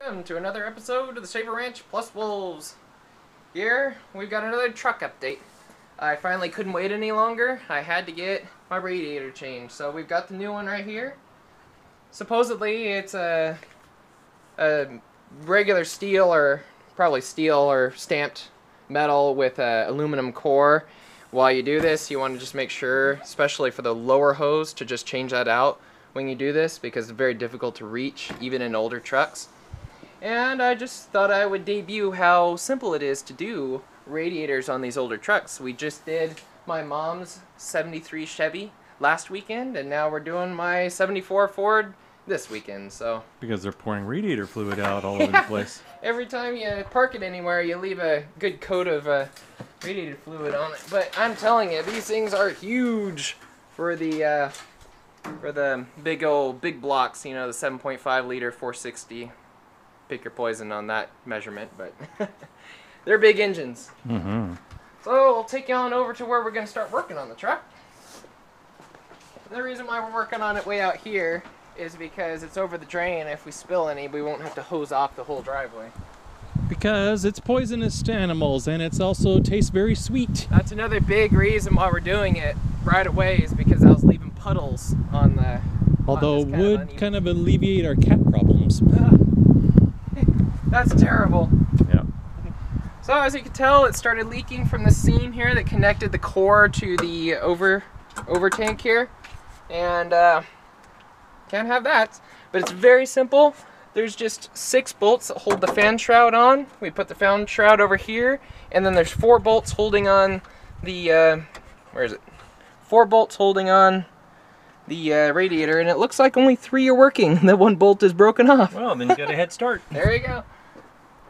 Welcome to another episode of the Chevy Ranch Plus Wolves. Here, we've got another truck update. I finally couldn't wait any longer. I had to get my radiator changed. So we've got the new one right here. Supposedly, it's a regular steel, or probably steel or stamped metal with a aluminum core. While you do this, you want to just make sure, especially for the lower hose, to just change that out when you do this, because it's very difficult to reach, even in older trucks. And I just thought I would debut how simple it is to do radiators on these older trucks. We just did my mom's 73 Chevy last weekend, and now we're doing my 74 Ford this weekend. So because they're pouring radiator fluid out all over the place. Every time you park it anywhere, you leave a good coat of radiator fluid on it. But I'm telling you, these things are huge for the big blocks. You know, the 7.5 liter 460. Pick your poison on that measurement, but they're big engines. Mm-hmm. So I'll take you on over to where we're going to start working on the truck. The reason why we're working on it way out here is because it's over the drain. If we spill any, we won't have to hose off the whole driveway. Because it's poisonous to animals, and it's also tastes very sweet. That's another big reason why we're doing it right away, is because I was leaving puddles on the... Although would kind of alleviate our cat problems. That's terrible. Yeah. So as you can tell, it started leaking from the seam here that connected the core to the over tank here, and can't have that. But it's very simple. There's just 6 bolts that hold the fan shroud on. We put the fan shroud over here, and then there's 4 bolts holding on the 4 bolts holding on the radiator, and it looks like only 3 are working. The 1 bolt is broken off. Well, then you got a head start. There you go.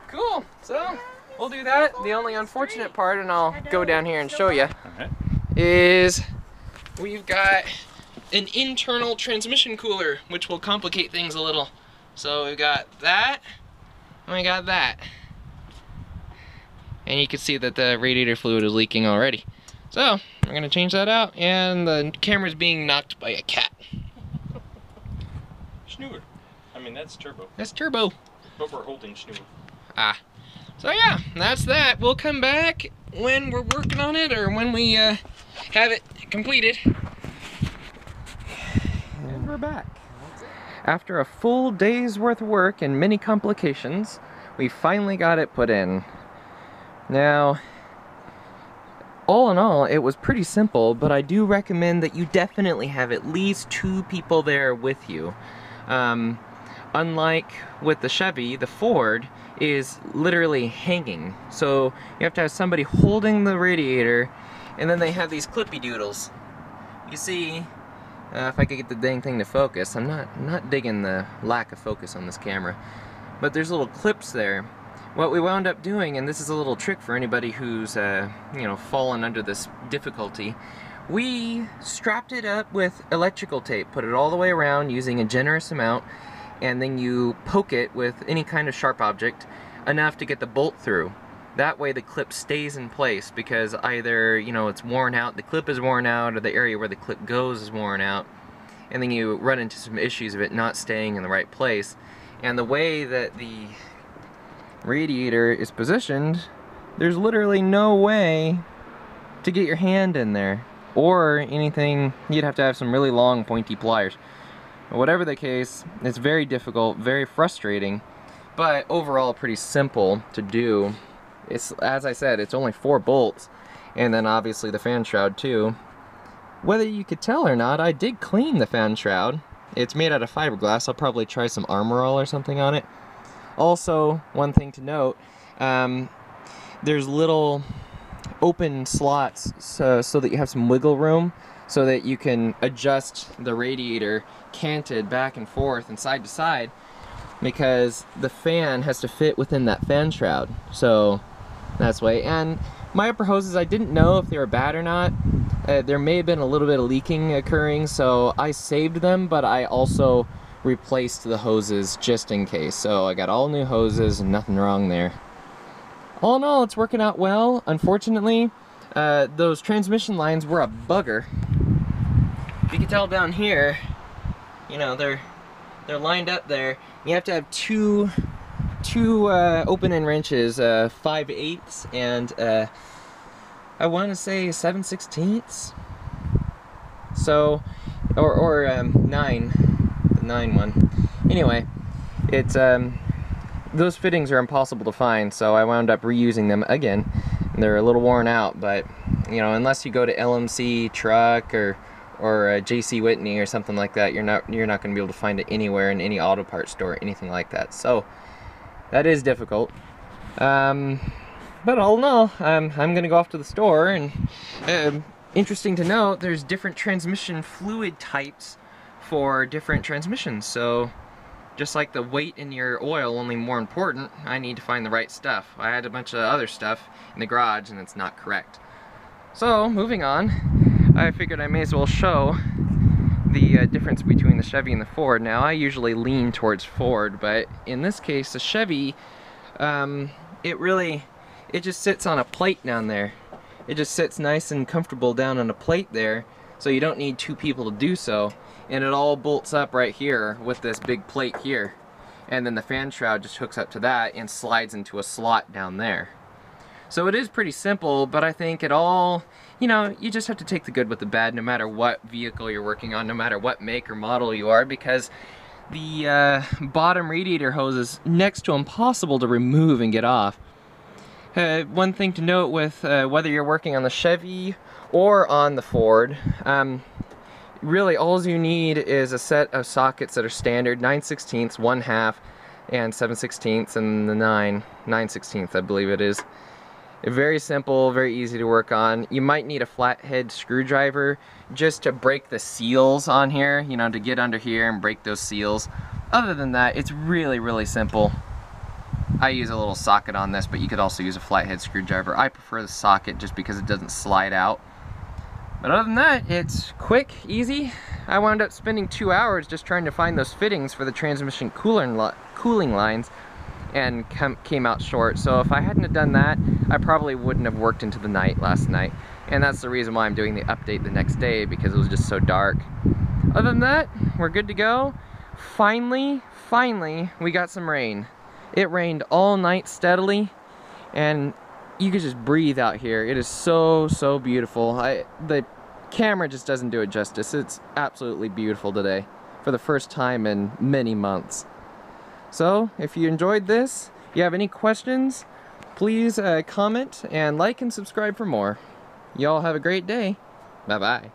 Cool. So we'll do that. The only unfortunate part, and I'll go down here and show you, is we've got an internal transmission cooler, which will complicate things a little. So we've got that, and we got that. And you can see that the radiator fluid is leaking already. So we're going to change that out, and the camera's being knocked by a cat. Schnur. I mean, that's turbo. That's turbo. But we're holding Schnur. So yeah, that's that. We'll come back when we're working on it, or when we have it completed. And we're back. After a full day's worth of work and many complications, we finally got it put in. Now, all in all, it was pretty simple, but I do recommend that you definitely have at least 2 people there with you. Unlike with the Chevy, the Ford is literally hanging. So you have to have somebody holding the radiator, and then they have these clippy doodles. You see, if I could get the dang thing to focus, I'm not digging the lack of focus on this camera, but there's little clips there. What we wound up doing, and this is a little trick for anybody who's you know, fallen under this difficulty, we strapped it up with electrical tape, put it all the way around using a generous amount, and then you poke it with any kind of sharp object enough to get the bolt through. That way the clip stays in place, because either, you know, it's worn out, the clip is worn out, or the area where the clip goes is worn out, and then you run into some issues of it not staying in the right place. And the way that the radiator is positioned, there's literally no way to get your hand in there, or anything. You'd have to have some really long pointy pliers. Whatever the case, it's very difficult, very frustrating, but overall pretty simple to do. It's, as I said, it's only 4 bolts, and then obviously the fan shroud too. Whether you could tell or not, I did clean the fan shroud. It's made out of fiberglass. I'll probably try some Armor All or something on it. Also, one thing to note, there's little open slots so that you have some wiggle room, so that you can adjust the radiator canted back and forth and side to side, because the fan has to fit within that fan shroud. So that's why. And my upper hoses, I didn't know if they were bad or not. There may have been a little bit of leaking occurring, so I saved them, but I also replaced the hoses just in case. So I got all new hoses and nothing wrong there. All in all, it's working out well. Unfortunately, those transmission lines were a bugger. You can tell down here, you know, they're lined up there. You have to have 2 two open-end wrenches, 5/8 and I want to say 7/16. So, or 9, the 9 one. Anyway, it's those fittings are impossible to find, so I wound up reusing them again. They're a little worn out, but you know, unless you go to LMC Truck or JC Whitney or something like that, you're not going to be able to find it anywhere in any auto parts store or anything like that. So that is difficult. But all in all, I'm going to go off to the store, and interesting to note, there's different transmission fluid types for different transmissions. So just like the weight in your oil, only more important, I need to find the right stuff. I had a bunch of other stuff in the garage and it's not correct. So moving on, I figured I may as well show the difference between the Chevy and the Ford. Now I usually lean towards Ford, but in this case the Chevy, it just sits on a plate down there. It just sits nice and comfortable down on a plate there, so you don't need two people to do so. And it all bolts up right here with this big plate here. And then the fan shroud just hooks up to that and slides into a slot down there. So it is pretty simple, but I think it all, you know, you just have to take the good with the bad no matter what vehicle you're working on, no matter what make or model you are, because the bottom radiator hose is next to impossible to remove and get off. One thing to note with whether you're working on the Chevy or on the Ford, really all you need is a set of sockets that are standard, 9/16, 1/2, and 7/16, and the 9/16, I believe it is. Very simple, very easy to work on. You might need a flathead screwdriver just to break the seals on here, you know, to get under here and break those seals. Other than that, it's really, really simple. I use a little socket on this, but you could also use a flathead screwdriver. I prefer the socket just because it doesn't slide out. But other than that, it's quick, easy. I wound up spending 2 hours just trying to find those fittings for the transmission cooling lines, and came out short. So if I hadn't have done that, I probably wouldn't have worked into the night last night. And that's the reason why I'm doing the update the next day, because it was just so dark. Other than that, we're good to go. Finally, we got some rain. It rained all night steadily, and you could just breathe out here. It is so, so beautiful. The camera just doesn't do it justice. It's absolutely beautiful today for the first time in many months. So if you enjoyed this, if you have any questions, please comment and like and subscribe for more. Y'all have a great day. Bye-bye.